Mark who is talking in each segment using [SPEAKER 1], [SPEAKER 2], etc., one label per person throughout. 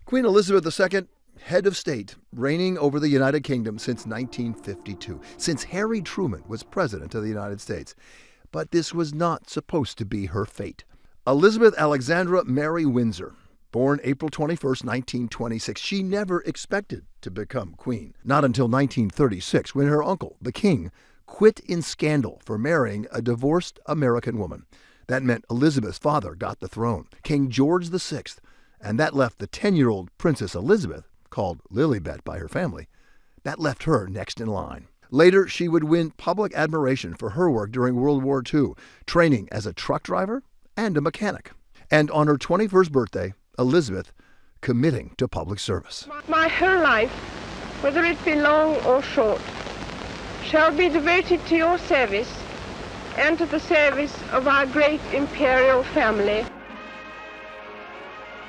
[SPEAKER 1] Queen Elizabeth II, head of state, reigning over the United Kingdom since 1952, since Harry Truman was President of the United States. But this was not supposed to be her fate. Elizabeth Alexandra Mary Windsor, born April 21, 1926, she never expected to become queen. Not until 1936, when her uncle, the king, quit in scandal for marrying a divorced American woman. That meant Elizabeth's father got the throne, King George VI, and that left the 10-year-old Princess Elizabeth, called Lilibet by her family, that left her next in line. Later, she would win public admiration for her work during World War II, training as a truck driver and a mechanic. And on her 21st birthday, Elizabeth committing to public service.
[SPEAKER 2] My whole life, whether it be long or short, shall be devoted to your service and to the service of our great imperial family.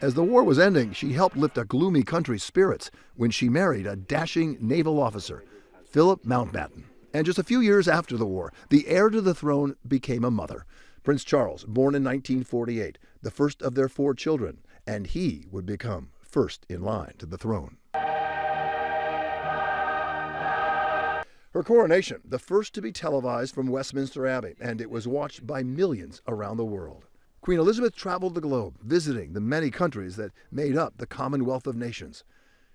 [SPEAKER 1] As the war was ending, she helped lift a gloomy country's spirits when she married a dashing naval officer, Philip Mountbatten. And just a few years after the war, the heir to the throne became a mother, Prince Charles, born in 1948, the first of their 4 children, and he would become first in line to the throne. Her coronation, the first to be televised from Westminster Abbey, and it was watched by millions around the world. Queen Elizabeth traveled the globe, visiting the many countries that made up the Commonwealth of Nations.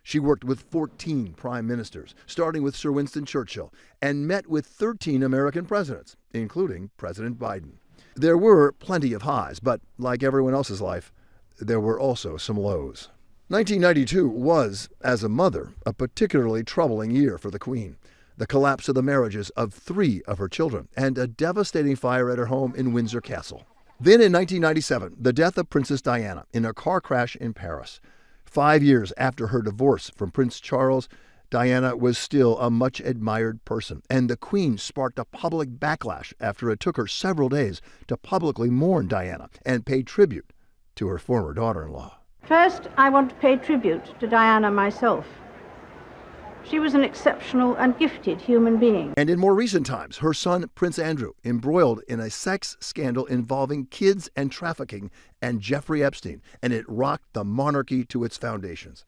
[SPEAKER 1] She worked with 14 prime ministers, starting with Sir Winston Churchill, and met with 13 American presidents, including President Biden. There were plenty of highs, but like everyone else's life, there were also some lows. 1992 was, as a mother, a particularly troubling year for the Queen. The collapse of the marriages of 3 of her children, and a devastating fire at her home in Windsor Castle. Then in 1997, the death of Princess Diana in a car crash in Paris. 5 years after her divorce from Prince Charles, Diana was still a much admired person, and the Queen sparked a public backlash after it took her several days to publicly mourn Diana and pay tribute to her former daughter-in-law.
[SPEAKER 3] First, I want to pay tribute to Diana myself. She was an exceptional and gifted human being.
[SPEAKER 1] And in more recent times, her son, Prince Andrew, embroiled in a sex scandal involving kids and trafficking and Jeffrey Epstein, and it rocked the monarchy to its foundations.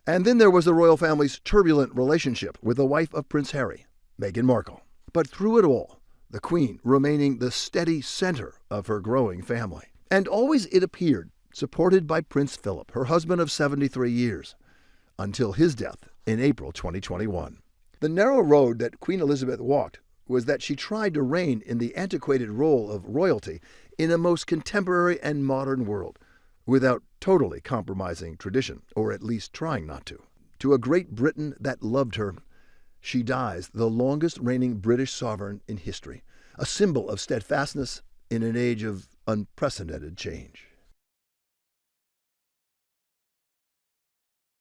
[SPEAKER 1] And then there was the royal family's turbulent relationship with the wife of Prince Harry, Meghan Markle. But through it all, the Queen remaining the steady center of her growing family. And always, it appeared, supported by Prince Philip, her husband of 73 years, until his death in April 2021. The narrow road that Queen Elizabeth walked was that she tried to reign in the antiquated role of royalty in a most contemporary and modern world, without totally compromising tradition, or at least trying not to. To a Great Britain that loved her, she dies the longest reigning British sovereign in history, a symbol of steadfastness in an age of unprecedented change.